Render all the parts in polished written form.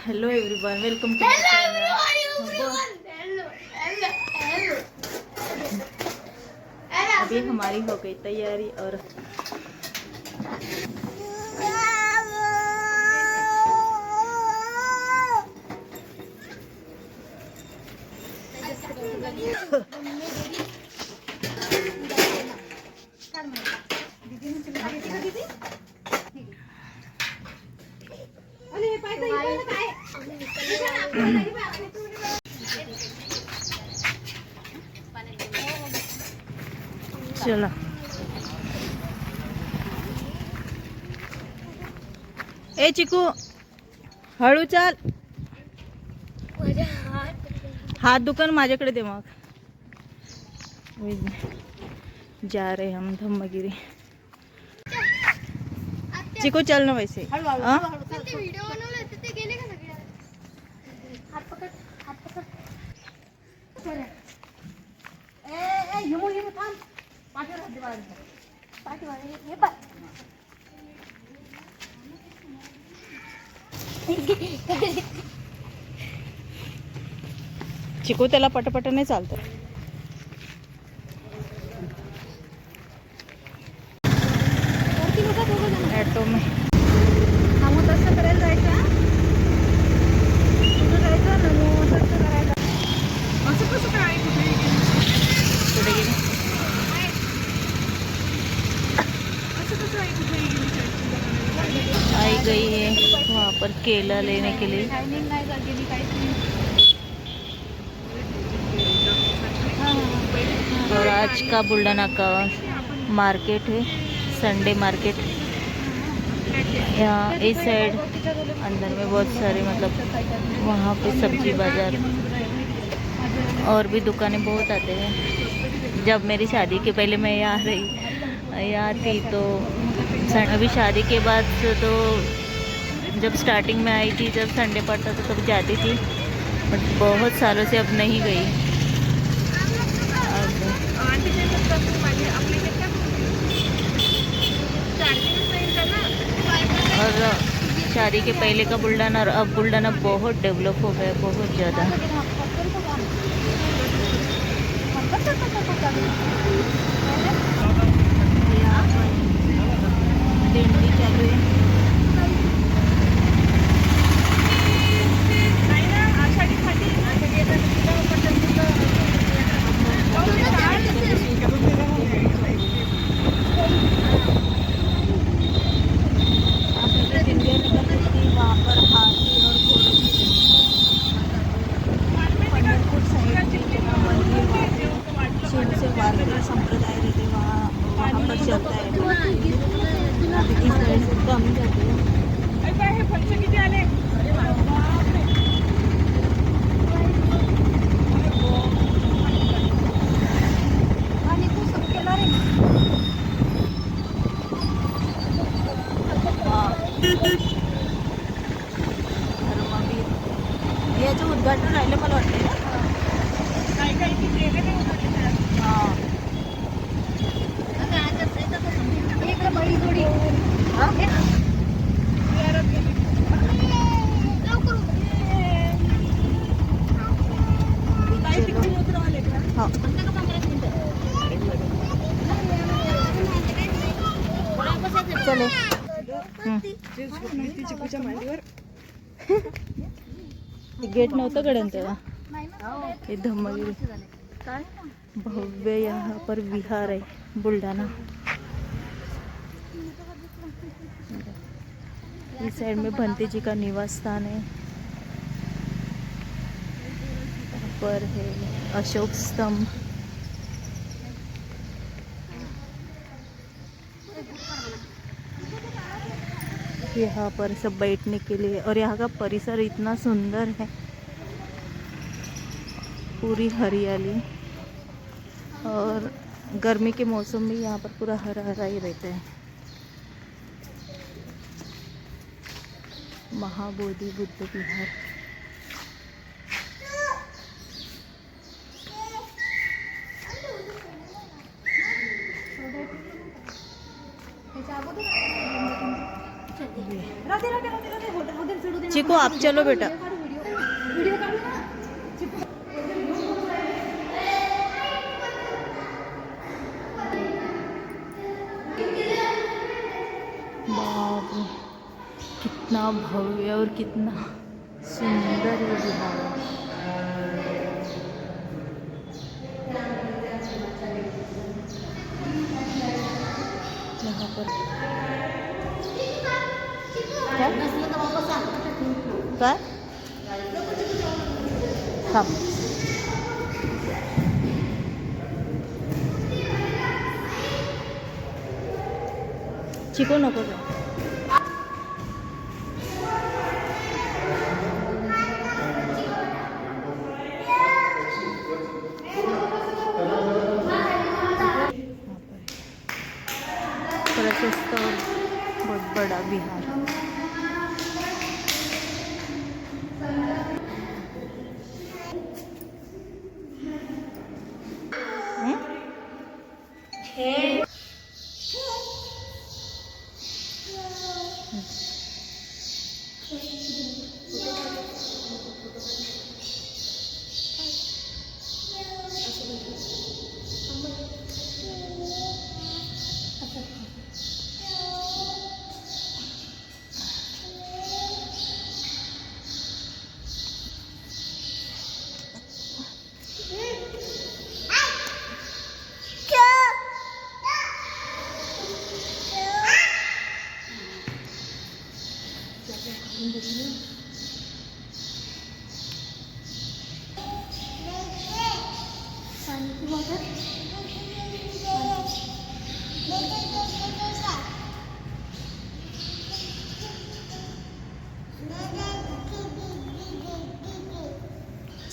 Hello everyone, welcome to my channel. अभी हमारी हो गई तैयारी और चला ए चिकू हळू चाल, हाथ दुकान माझ्याकडे दे मग। जा रहे हम धम्मगिरी। चिकू चल ना वैसे। चिकू त्याला पटपट नाही चालत। ऑटो में तसं करायला जायचं, असं कसं काय? कुठे गेली? आई गई है वहाँ पर केला लेने के लिए। और आज का बुल्ढाना का मार्केट है, संडे मार्केट। यहाँ इस साइड अंदर में बहुत सारे मतलब वहाँ पे सब्जी बाज़ार और भी दुकानें बहुत आते हैं। जब मेरी शादी के पहले मैं यहाँ थी तो अभी शादी के बाद तो जब स्टार्टिंग में आई थी, जब संडे पड़ता था तब जाती थी, बट बहुत सालों से अब नहीं गई। और शादी के पहले का बुल्ढाना और अब बुल्ढाना बहुत डेवलप हो गया है, बहुत ज़्यादा। दिंडी चालू है। वहाँ पर हाथी और घोड़े भी पंढरपूर साइड शिव से वारकरी संप्रदाय रहते वहाँ पर चलता है। अभी इस तरह से कम जाते हैं। याचं उद्घाटन राहिलं मला वाटतं ना। चले गेट नव्हतं गडन तेव्हा। हे धम्मगिरी भव्य यहाँ पर विहार है बुल्ढाना। इस साइड में भंते जी का निवास स्थान है। पर है अशोक स्तंभ। यहाँ पर सब बैठने के लिए, और यहाँ का परिसर इतना सुंदर है, पूरी हरियाली। और गर्मी के मौसम में यहाँ पर पूरा हरा हरा ही रहता है। महाबोधि बुद्ध विहार। राधे राधे राधे राधे होटल चिकू आप चलो बेटा. बाप रे, कितना भव्य और कितना सुंदर ये बिहार है. यहाँ पर क्या काय थांब. चिकू नको का. प्रशस्त और बहुत बड़ा बिहार.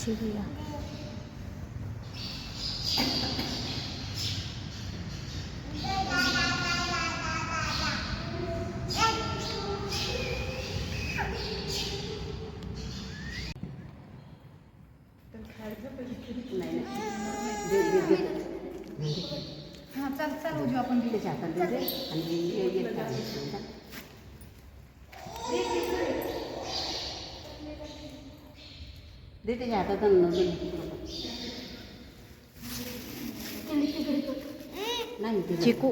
चिड़िया हां चल चल उजू आपण तिथे जातात दे आणि ये देते जातात नाही चिकू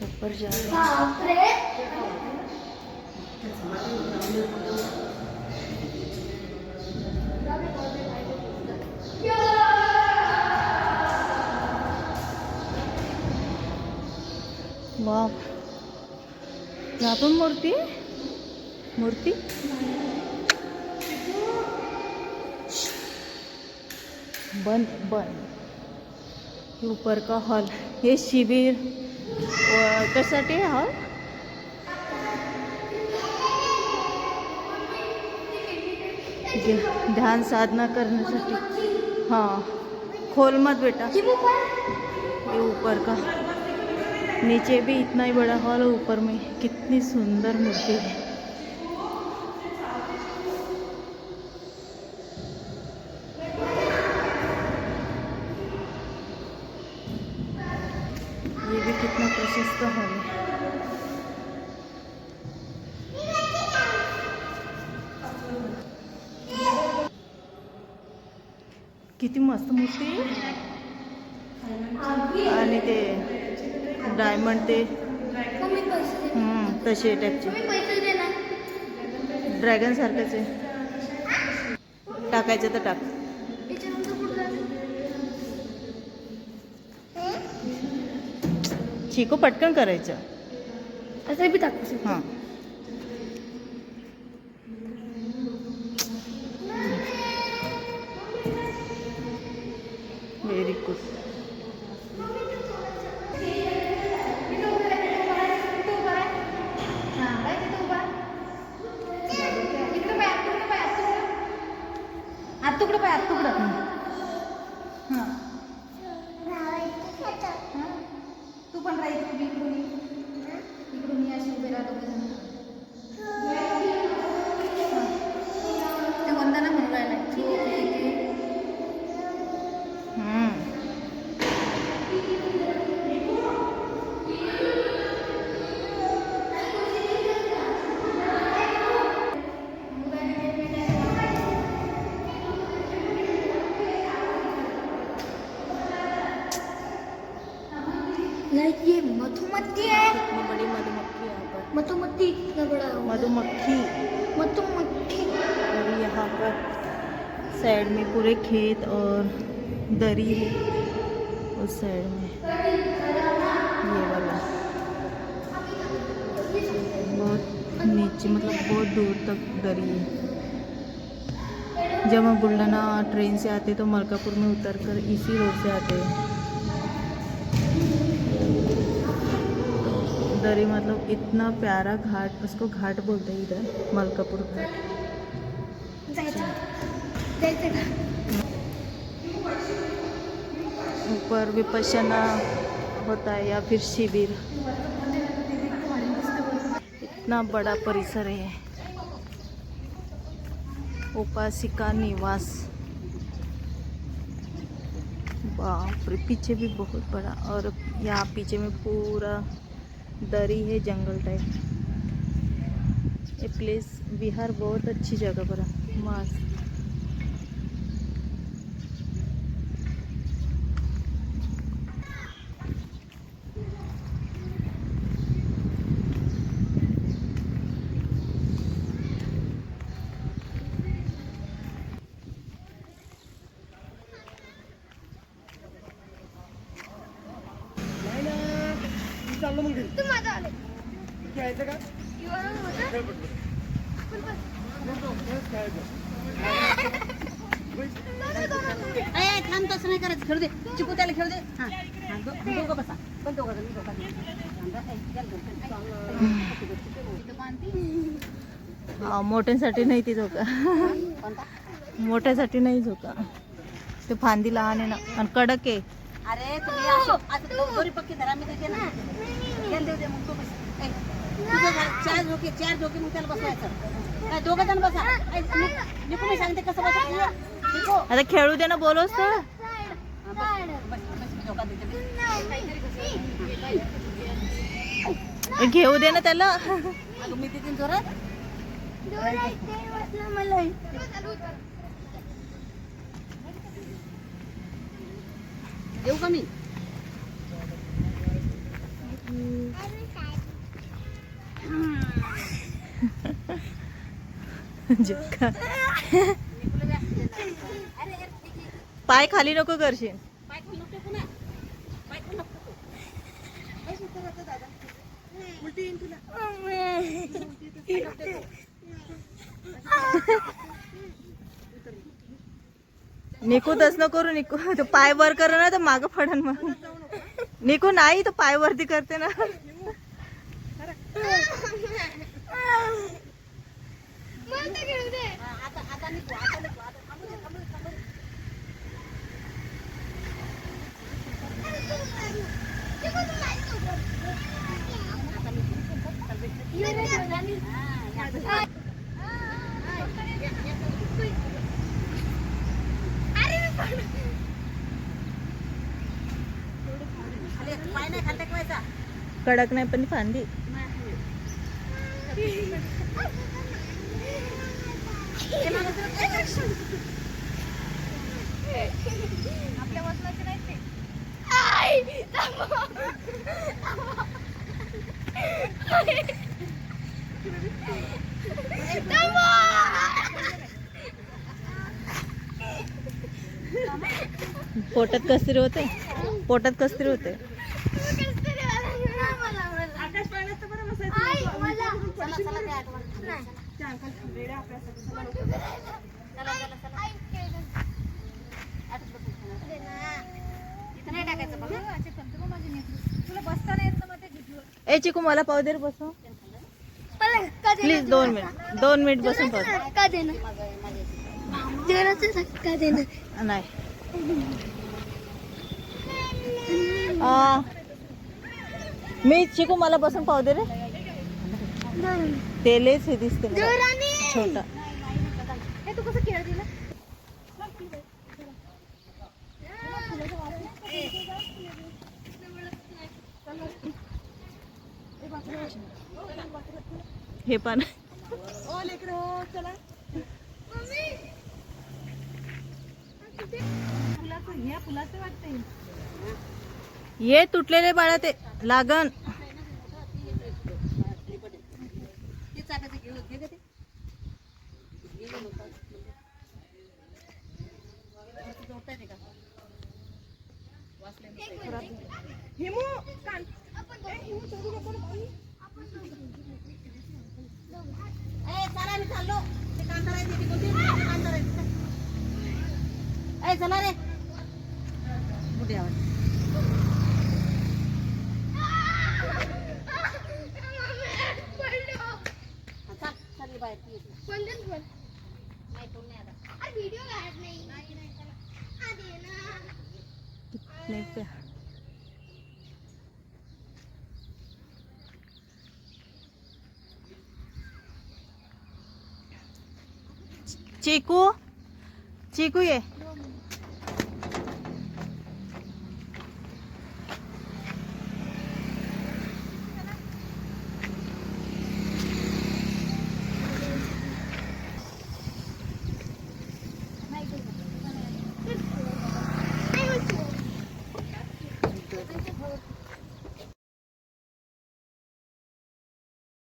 ऊपर जा वाह. यहाँ पर मूर्ति बंद. ऊपर का हॉल. हे शिबिर कशासाठी हॉल. ध्यान साधना करण्यासाठी. हाँ खोल मत बेटा. ये ऊपर का. नीचे भी इतना ही बड़ा हॉल है. ऊपर में कितनी सुंदर मूर्ति है. ये भी कितना प्रशस्त हॉल है. किती मस्त मूर्ती. आणि ते डायमंड ते तसे टाईपचे ड्रॅगन सारखंच आहे. टाकायचं तर टाक. चिकू पटकन करायचं असं बी टाकू. हां व्हेरी गुड. हात तुकडं पाय हात तुकडं. हां तू पण राहायचं इकडून अशी उभे राहतो. त्या वंदना म्हणून राहिला. लाइक ये मधुमक्खी है। कितनी बड़ी मधुमक्खी यहाँ पर, मधुमक्खी कितना बड़ा होगा? मधुमक्खी। मधुमक्खी। और यहाँ पर साइड में पूरे खेत और दरी है, उस साइड में ये वाला बहुत नीचे, मतलब बहुत दूर तक दरी है। जब हम बुल्ढाना ट्रेन से आते तो मलकापुर में उतरकर इसी रोड से आते हैं। दरी मतलब इतना प्यारा घाट, उसको घाट बोलते हैं इधर, मलकापुर घाट। ऊपर विपश्यना होता है या फिर शिविर। इतना बड़ा परिसर है, उपासिका निवास। बाप रे, पीछे भी बहुत बड़ा, और यहाँ पीछे में पूरा दरी है, जंगल टाइप। ये प्लेस बिहार बहुत अच्छी जगह पर है, मस्त। थांब, तसं नाही करायचं. खेळू दे, चिकू त्याला खेळू दे. हा दोघं बसा, पण दोघं जण, मोठ्यांसाठी नाही ती झोका, मोठ्यासाठी नाही झोका. ते फांदी लहान आहे ना, आणि कडक आहे. अरे तुम्ही असं दोरी पक्की धरा, मी देते ना, खेळ देऊ दे. मग तू बस. चार झोके मग त्याला बसवायचं. काय दोघं जण बसा. निकू मी सांगते कसं बसायचं. निकू आता खेळू दे ना, बोलोस तर. घेऊ दे ना त्याला. अगं मी देते जोरात. देऊ का मी? झोका. पाय खाली नको करशील. निकू तस न करू. निकू तो पाय वर कर ना, तर माग पडन मग. निकू नाही, तो पाय वरती करते ना. कडक नाही पण फांदी. आपल्या वजनाचे नाही ते. पोटात कसतरी होते, पोटात कसतरी होते. ए चिकू, मला पाव दे रे, बसव प्लीज. 2 मिनिट, 2 मिनिट बसून पाव. का देणं का देणं नाही. मी चिकू, मला बसून पाव दे रे. तेलेच हे दिसते छोटा. तू कसं खेळ दिला? हे पण फुलाचं वाटतंय. ये तुटलेले बाळा ते लागण. ते चाकाचे घे घे गं ते. घे गं लोकं. ते जोडता येते का? वाचले खराब झाले. ए चला मी चाललो. ते कांदा राहायचे ते कोणते कांदा राहायचे. ए चला रे. मोठी आवाज. चल चल बाहेर ती येते. नाही कोण नाही आता. नहीं पे चीकू चीकू ये